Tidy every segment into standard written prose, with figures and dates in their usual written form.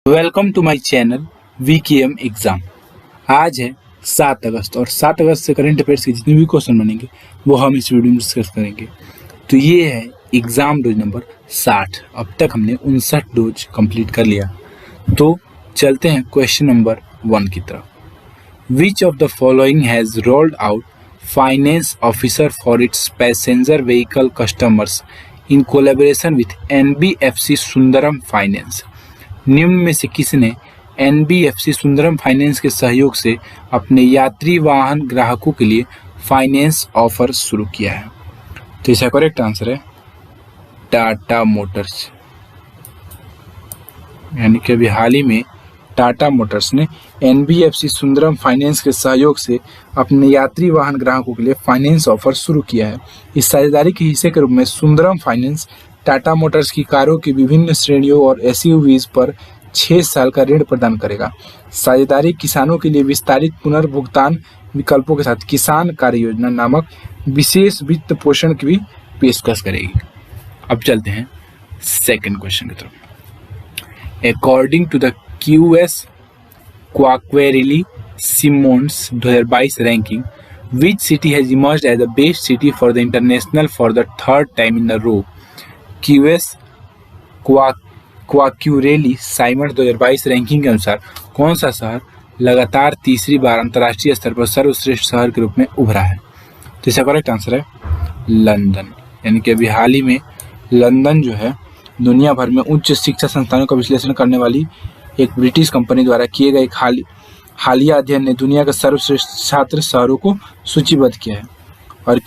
Welcome to my channel VKM exam. आज है 7 अगस्त और 7 अगस्त से करंट अफेयर्स के जितने भी क्वेश्चन बनेंगे वो हम इस वीडियो में डिस्कस करेंगे। तो ये है एग्जाम डोज नंबर 60। अब तक हमने 59 डोज कंप्लीट कर लिया। तो चलते हैं क्वेश्चन नंबर 1 की तरफ। Which of the following has rolled out finance officer for its passenger vehicle customers in collaboration with NBFC Sundaram finance. निम्न में से किसने एनबीएफसी सुंदरम फाइनेंस के सहयोग से अपने यात्री वाहन ग्राहकों के लिए फाइनेंस ऑफर शुरू किया है? तो इसका करेक्ट आंसर है टाटा मोटर्स। यानी कि अभी हाल ही में टाटा मोटर्स ने एनबीएफसी सुंदरम फाइनेंस के सहयोग से अपने यात्री वाहन ग्राहकों के लिए फाइनेंस ऑफर शुरू किया है। इस साझेदारी के हिस्से के रूप में सुंदरम फाइनेंस टाटा मोटर्स की कारों की विभिन्न श्रेणियों और एसयूवीज पर 6 साल का ऋण प्रदान करेगा। साझेदारी किसानों के लिए विस्तारित पुनर्भुगतान विकल्पों के साथ किसान कार्य योजना नामक विशेष वित्त पोषण की भी पेशकश करेगी। अब चलते हैं सेकंड क्वेश्चन की तरफ। According to the QS Quacquarelli Symonds 2022 ranking, which city has emerged as the best city for the international for the third time in a row? QS Quacquarelli Symonds 2022 ranking के अनुसार कौन सा शहर लगातार तीसरी बार अंतर्राष्ट्रीय स्तर पर सर्वश्रेष्ठ शहर के रूप में उभरा है? तो इसका करेक्ट आंसर है लंदन। यानी कि अभी हाल ही में लंदन जो है दुनिया भर में उच्च शिक्षा संस्थानों का विश्लेषण करने वाली एक ब्रिटिश कंपनी द्वारा किए गए एक हालिया अध्ययन ने दुनिया के सर्वश्रेष्ठ छात्र शहरों को सूचीबद्ध किया है। और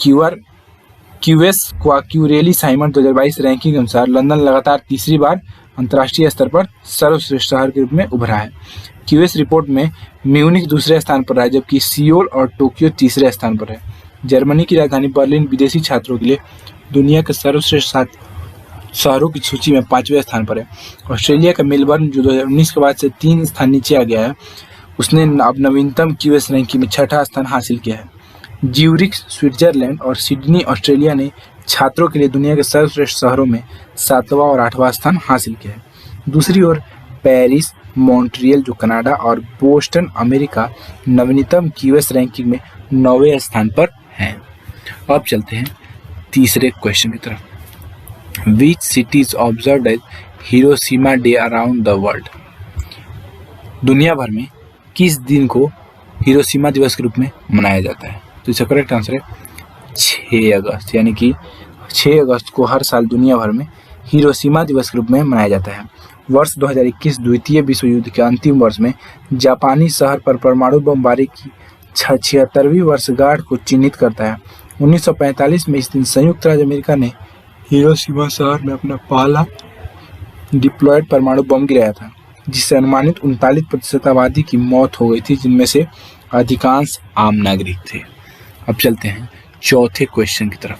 क्यूएस क्वाक्यूरेली साइमंड 2022 रैंकिंग के अनुसार लंदन लगातार तीसरी बार अंतर्राष्ट्रीय स्तर पर सर्वश्रेष्ठ शहर के रूप में उभरा है। क्यूएस रिपोर्ट में म्यूनिख दूसरे स्थान पर है, जबकि सियोल और टोक्यो तीसरे स्थान पर है। जर्मनी की राजधानी बर्लिन विदेशी छात्रों के लिए दुनिया के सर्वश्रेष्ठ शहरों की सूची में 5वें स्थान पर है। ऑस्ट्रेलिया का मेलबर्न जो 2019 के बाद से 3 स्थान नीचे आ गया है, उसने अब नवीनतम क्यूएस रैंकिंग में 6ठा स्थान हासिल किया है। ज्यूरिख स्विट्जरलैंड और सिडनी ऑस्ट्रेलिया ने छात्रों के लिए दुनिया के सर्वश्रेष्ठ शहरों में 7वां और 8वां स्थान हासिल किया है। दूसरी ओर पेरिस, मॉन्ट्रियल जो कनाडा और बोस्टन अमेरिका नवीनतम क्यूएस रैंकिंग में 9वें स्थान पर हैं। अब चलते हैं तीसरे क्वेश्चन की तरफ। Which cities observed as Hiroshima day around the world? दुनिया भर में किस दिन को हिरोशिमा दिवस के रूप में मनाया जाता है? तो इसका करेक्ट आंसर है 6 अगस्त। यानी कि 6 अगस्त को हर साल दुनिया भर में हिरोशिमा दिवस के रूप में मनाया जाता है। वर्ष 2021 द्वितीय विश्व युद्ध के अंतिम वर्ष में जापानी शहर पर परमाणु बमबारी की 76वीं वर्षगांठ को चिन्हित करता है। 1945 में इस दिन संयुक्त राज्य अमेरिका ने हिरोशिमा शहर में अपना पहला डिप्लॉयड परमाणु बम गिराया था, जिससे अनुमानित 39% आबादी की मौत हो गई थी, जिनमें से अधिकांश आम नागरिक थे। अब चलते हैं चौथे क्वेश्चन की तरफ।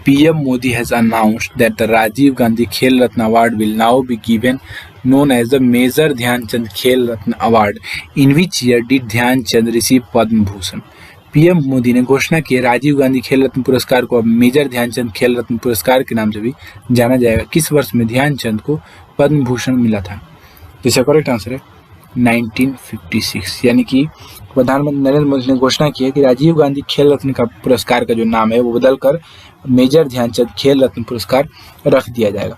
PM Modi has announced that the Rajiv Gandhi Khel Ratna award will now be given known as the Major Dhyan Chand Khel Ratna award. In which year did Dhyan Chand receive Padma Bhushan? PM Modi ने घोषणा की राजीव गांधी खेल रत्न पुरस्कार को अब मेजर ध्यानचंद खेल रत्न पुरस्कार के नाम से भी जाना जाएगा। किस वर्ष में ध्यानचंद को पद्म भूषण मिला था? इसका करेक्ट आंसर है 1956। यानी कि प्रधानमंत्री नरेंद्र मोदी ने घोषणा की है कि राजीव गांधी खेल रत्न का पुरस्कार का जो नाम है वो बदलकर मेजर ध्यानचंद खेल रत्न पुरस्कार रख दिया जाएगा।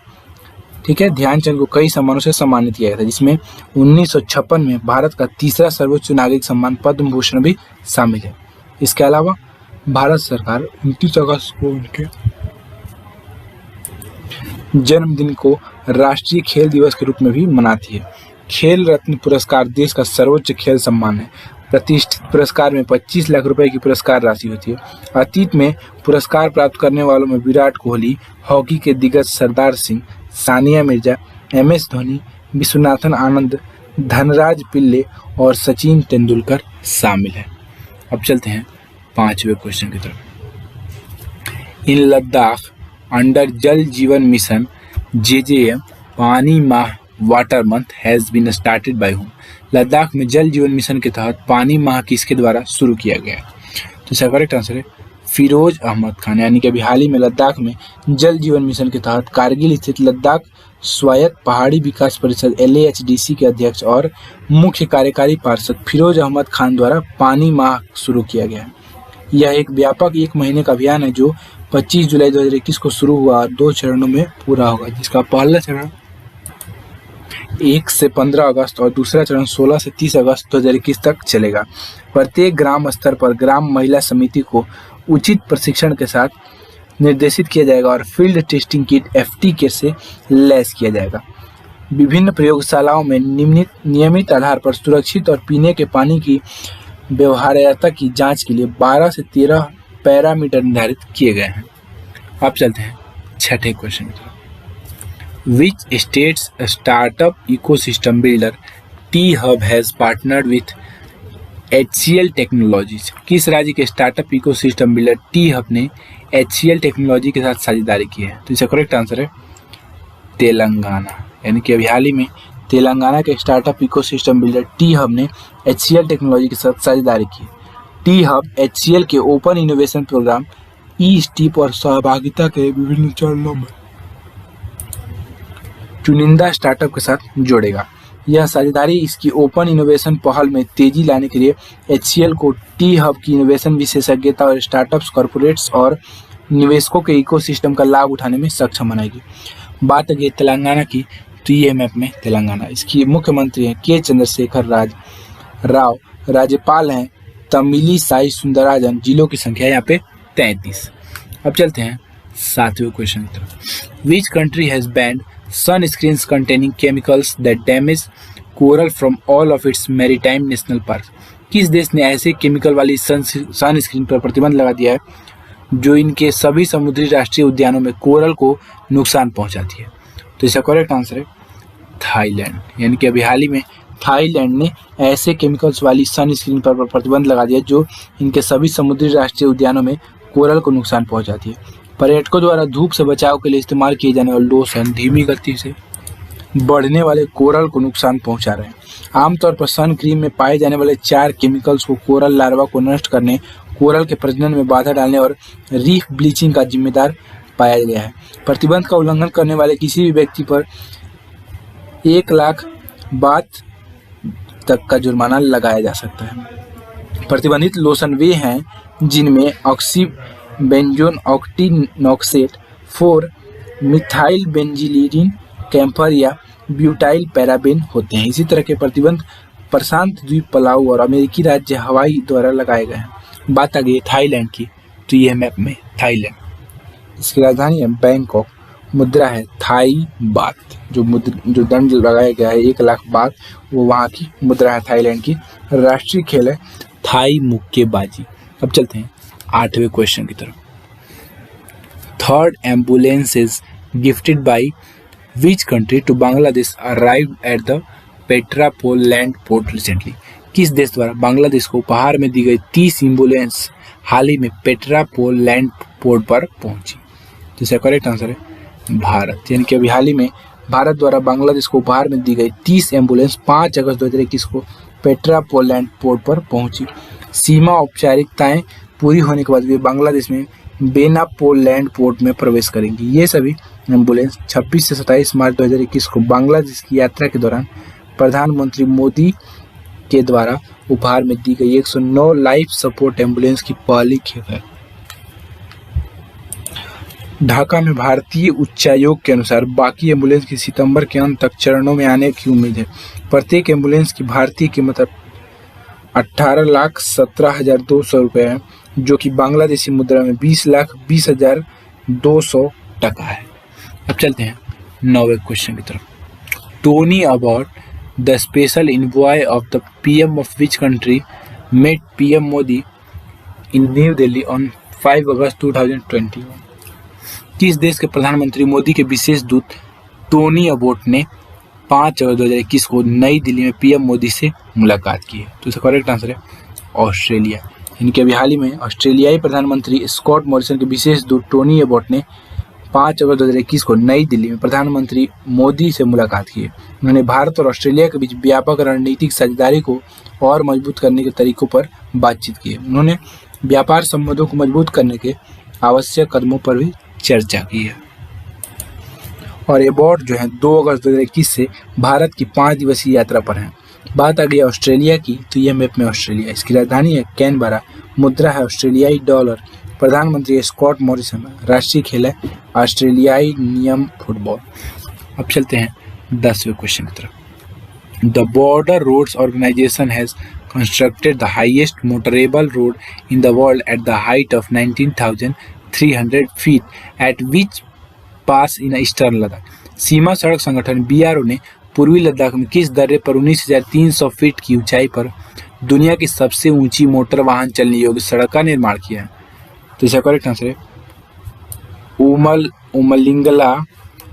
ठीक है, ध्यानचंद को कई सम्मानों से सम्मानित किया गया था, जिसमें 1956 में भारत का तीसरा सर्वोच्च नागरिक सम्मान पद्म भूषण भी शामिल है। इसके अलावा भारत सरकार 29 अगस्त को उनके जन्मदिन को राष्ट्रीय खेल दिवस के रूप में भी मनाती है। खेल रत्न पुरस्कार देश का सर्वोच्च खेल सम्मान है। प्रतिष्ठित पुरस्कार में 25 लाख रुपए की पुरस्कार राशि होती है। अतीत में पुरस्कार प्राप्त करने वालों में विराट कोहली, हॉकी के दिग्गज सरदार सिंह, सानिया मिर्जा, एमएस धोनी, विश्वनाथन आनंद, धनराज पिल्ले और सचिन तेंदुलकर शामिल है। अब चलते हैं 5वें क्वेश्चन की तरफ। इन लद्दाख अंडर जल जीवन मिशन जेजेएम पानी माह water month has been started by whom? Ladakh में जल जीवन मिशन के तहत पानी माह किसके द्वारा शुरू किया गया? तो इसका करेक्ट आंसर है फिरोज अहमद खान। यानी कि अभी हाल ही में लद्दाख में जल जीवन मिशन के तहत कारगिल स्थित लद्दाख स्वायत्त पहाड़ी विकास परिषद LAHDC के अध्यक्ष और मुख्य कार्यकारी पार्षद फिरोज अहमद खान द्वारा पानी माह शुरू किया गया है। यह एक व्यापक 1 महीने का अभियान है जो 25 जुलाई 2021 को शुरू हुआ और 2 चरणों में पूरा होगा, जिसका पहला चरण 1 से 15 अगस्त और दूसरा चरण 16 से 30 अगस्त 2021 तक चलेगा। प्रत्येक ग्राम स्तर पर ग्राम महिला समिति को उचित प्रशिक्षण के साथ निर्देशित किया जाएगा और field testing kit FT kit से लैस किया जाएगा। विभिन्न प्रयोगशालाओं में नियमित आधार पर सुरक्षित और पीने के पानी की व्यवहार्यता की जांच के लिए 12 से 13 पैरामीटर निर्धारित किए गए हैं। अब चलते हैं छठे क्वेश्चन की। Which state's startup ecosystem builder T-Hub has partnered with HCL Technologies? किस राज्य के स्टार्टअप इकोसिस्टम बिल्डर T-Hub ने HCL टेक्नोलॉजी के साथ साझेदारी की है? तो इसका करेक्ट आंसर है तेलंगाना। यानी कि अभी हाल ही में तेलंगाना के स्टार्टअप इकोसिस्टम बिल्डर T-Hub ने HCL टेक्नोलॉजी के साथ साझेदारी की। T-Hub HCL के ओपन इनोवेशन प्रोग्राम E-STEEP और सहभागिता के विभिन्न चरणों में चुनिंदा स्टार्टअप के साथ जोड़ेगा। यह साझेदारी इसकी ओपन इनोवेशन पहल में तेजी लाने के लिए HCL को T-Hub की इनोवेशन विशेषज्ञता और स्टार्टअप्स, कॉर्पोरेट्स और निवेशकों के इकोसिस्टम का लाभ उठाने में सक्षम बनाएगी। बात अगर तेलंगाना की, तो ये मैप में तेलंगाना, इसकी मुख्यमंत्री हैं के चंद्रशेखर राव, राज्यपाल हैं तमिली साई सुंदरराजन, जिलों की संख्या यहाँ पे 33। अब चलते हैं 7वें क्वेश्चन की तरफ। Which country has banned sunscreens containing chemicals that damage coral from all of its maritime national parks? किस देश ने ऐसे केमिकल वाली सनस्क्रीन पर प्रतिबंध लगा दिया है जो इनके सभी समुद्री राष्ट्रीय उद्यानों में कोरल को नुकसान पहुंचाती है? तो इसका करेक्ट आंसर है थाईलैंड। यानी कि अभी हाल ही में थाईलैंड ने ऐसे केमिकल्स वाली सनस्क्रीन पर प्रतिबंध लगा दिया जो इनके सभी समुद्री राष्ट्रीय उद्यानों में कोरल को नुकसान पहुंचाती है। पर्यटकों द्वारा धूप से बचाव के लिए इस्तेमाल किए जाने वाले लोशन धीमी गति से बढ़ने वाले कोरल को नुकसान पहुंचा रहे हैं। आमतौर पर सन क्रीम में पाए जाने वाले 4 केमिकल्स को कोरल लार्वा को नष्ट करने, कोरल के प्रजनन में बाधा डालने और रीफ ब्लीचिंग का जिम्मेदार पाया गया है। प्रतिबंध का उल्लंघन करने वाले किसी भी व्यक्ति पर 1 लाख बात तक का जुर्माना लगाया जा सकता है। प्रतिबंधित लोशन वे हैं जिनमें ऑक्सीबेंजोन ऑक्टीनोक्सेट 4 मिथाइल बेंजिलीन कैम्फर या ब्यूटाइल पैराबेन होते हैं। इसी तरह के प्रतिबंध प्रशांत द्वीप, पलाऊ और अमेरिकी राज्य हवाई द्वारा लगाए गए हैं। बात आ गई थाईलैंड की, तो यह मैप में थाईलैंड, इसकी राजधानी है बैंकॉक, मुद्रा है थाई बात, जो दंड लगाया गया है 1 लाख बात, वो वहाँ की मुद्रा है थाईलैंड की। राष्ट्रीय खेल है थाई मुक्केबाजी। अब चलते हैं 8वें क्वेश्चन की तरफ। 3rd ambulances gifted by which country to Bangladesh arrived at the Petrapol land port recently? किस देश द्वारा बांग्लादेश को उपहार में दी गई 30 एम्बुलेंस हाल ही में पेट्रापोल लैंड पोर्ट पर पहुंची? तो इसका करेक्ट आंसर है भारत। यानी कि अभी हाल ही में भारत द्वारा बांग्लादेश को उपहार में दी गई 30 एम्बुलेंस 5 अगस्त 2021 को पेट्रापोल लैंड पोर्ट पर पहुंची। सीमा औपचारिकताएं पूरी होने के बाद वे बांग्लादेश में बेनापोल लैंड पोर्ट में प्रवेश करेंगी। ये सभी एम्बुलेंस 26 से 27 मार्च 2021 को बांग्लादेश की यात्रा के दौरान प्रधानमंत्री मोदी के द्वारा उपहार में दी गई 109 लाइफ सपोर्ट एम्बुलेंस की पहली खेप है। ढाका में भारतीय उच्चायोग के अनुसार बाकी एम्बुलेंस की सितंबर के अंत तक चरणों में आने की उम्मीद है। प्रत्येक एम्बुलेंस की भारतीय कीमत 18,17,200 रुपये है, जो कि बांग्लादेशी मुद्रा में 20,20,200 टका है। अब चलते हैं 9वें क्वेश्चन की तरफ। Tony award the special envoy of the PM of which country met PM Modi in new Delhi on 5 अगस्त 2021? किस देश के प्रधानमंत्री मोदी के विशेष दूत टोनी अबोट ने 5 अगस्त 2021 को नई दिल्ली में PM मोदी से मुलाकात की है? तो इसका करेक्ट आंसर है ऑस्ट्रेलिया। इनके अभी हाल ही में ऑस्ट्रेलियाई प्रधानमंत्री स्कॉट मॉरिसन के विशेष दूत टोनी अबोट ने 5 अगस्त 2021 को नई दिल्ली में प्रधानमंत्री मोदी से मुलाकात की है। उन्होंने भारत और ऑस्ट्रेलिया के बीच व्यापक रणनीतिक साझेदारी को और मजबूत करने के तरीकों पर बातचीत की है। उन्होंने व्यापार संबंधों को मजबूत करने के आवश्यक कदमों पर भी चर्चा की है। और एबॉट जो है 2 अगस्त 2021 से भारत की 5 दिवसीय यात्रा पर हैं। बात आ गई ऑस्ट्रेलिया की, तो यह मैप में ऑस्ट्रेलिया, इसकी राजधानी है कैनबरा, मुद्रा है ऑस्ट्रेलियाई डॉलर, प्रधानमंत्री स्कॉट मॉरिसन, राष्ट्रीय खेल है ऑस्ट्रेलियाई नियम फुटबॉल। अब चलते हैं 10वें क्वेश्चन की तरफ। The border roads organisation has constructed the highest motorable road in the world at the height of 19,300 feet at which pass in eastern Ladakh। सीमा सड़क संगठन BRO ने पूर्वी लद्दाख में किस दर्रे पर 19,300 फीट की ऊंचाई पर दुनिया की सबसे ऊंची मोटर वाहन चलने योग्य सड़क का निर्माण किया है? तो इसका करेक्ट आंसर है उमलिंगला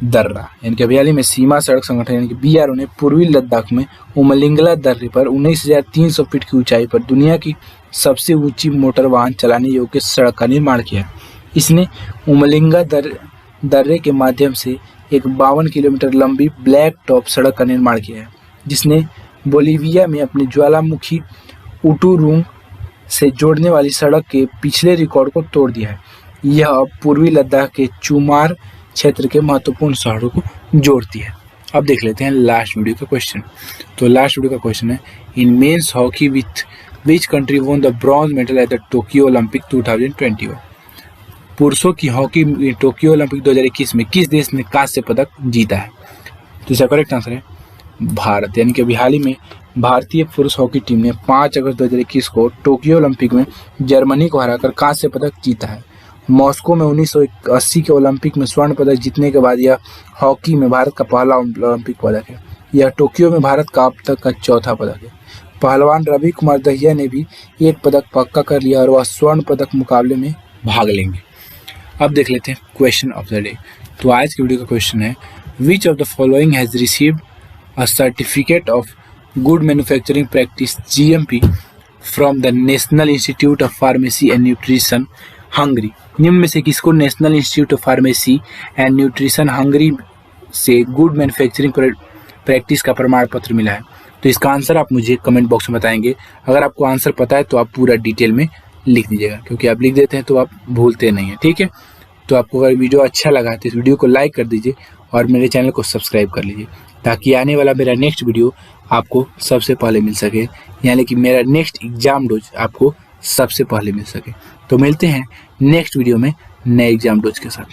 दर्रा, यानी कि अभी में सीमा सड़क संगठन यानी कि BRO ने पूर्वी लद्दाख में उमलिंगला दर्रे पर 19,300 फीट की ऊंचाई पर दुनिया की सबसे ऊंची मोटर वाहन चलाने योग्य सड़क का निर्माण किया। इसने उमलिंगा दर्रे के माध्यम से एक 52 किलोमीटर लंबी ब्लैक टॉप सड़क का निर्माण किया है, जिसने बोलीविया में अपने ज्वालामुखी उटुरुंग से जोड़ने वाली सड़क के पिछले रिकॉर्ड को तोड़ दिया है। यह अब पूर्वी लद्दाख के चुमार क्षेत्र के महत्वपूर्ण शहरों को जोड़ती है। अब देख लेते हैं लास्ट वीडियो का क्वेश्चन। तो लास्ट वीडियो का क्वेश्चन है, in men's hockey with which country won the bronze medal at the Tokyo Olympic 2021। पुरुषों की हॉकी टोक्यो ओलंपिक 2021 में किस देश ने कांस्य पदक जीता है? तो इसका करेक्ट आंसर है भारत, यानी कि अभी हाल ही में भारतीय पुरुष हॉकी टीम ने 5 अगस्त 2021 को टोक्यो ओलंपिक में जर्मनी को हराकर कांस्य पदक जीता है। मॉस्को में 1980 के ओलंपिक में स्वर्ण पदक जीतने के बाद यह हॉकी में भारत का पहला ओलंपिक पदक है। यह टोक्यो में भारत का अब तक का चौथा पदक है। पहलवान रवि कुमार दहिया ने भी एक पदक पक्का कर लिया और वह स्वर्ण पदक मुकाबले में भाग लेंगे। अब देख लेते हैं क्वेश्चन ऑफ द डे। तो आज की वीडियो का क्वेश्चन है, which of the following has received a certificate of good manufacturing practice GMP from the national institute of pharmacy and nutrition Hungary. निम्न में से किसको national institute of pharmacy and nutrition Hungary से good manufacturing practice का प्रमाण पत्र मिला है? तो इसका आंसर आप मुझे कमेंट बॉक्स में बताएंगे। अगर आपको आंसर पता है तो आप पूरा डिटेल में लिख दीजिएगा, क्योंकि आप लिख देते हैं तो आप भूलते नहीं हैं, ठीक है। तो आपको अगर वीडियो अच्छा लगा तो इस वीडियो को लाइक कर दीजिए और मेरे चैनल को सब्सक्राइब कर लीजिए, ताकि आने वाला मेरा नेक्स्ट वीडियो आपको सबसे पहले मिल सके, यानी कि मेरा नेक्स्ट एग्जाम डोज आपको सबसे पहले मिल सके। तो मिलते हैं नेक्स्ट वीडियो में नए एग्जाम डोज के साथ।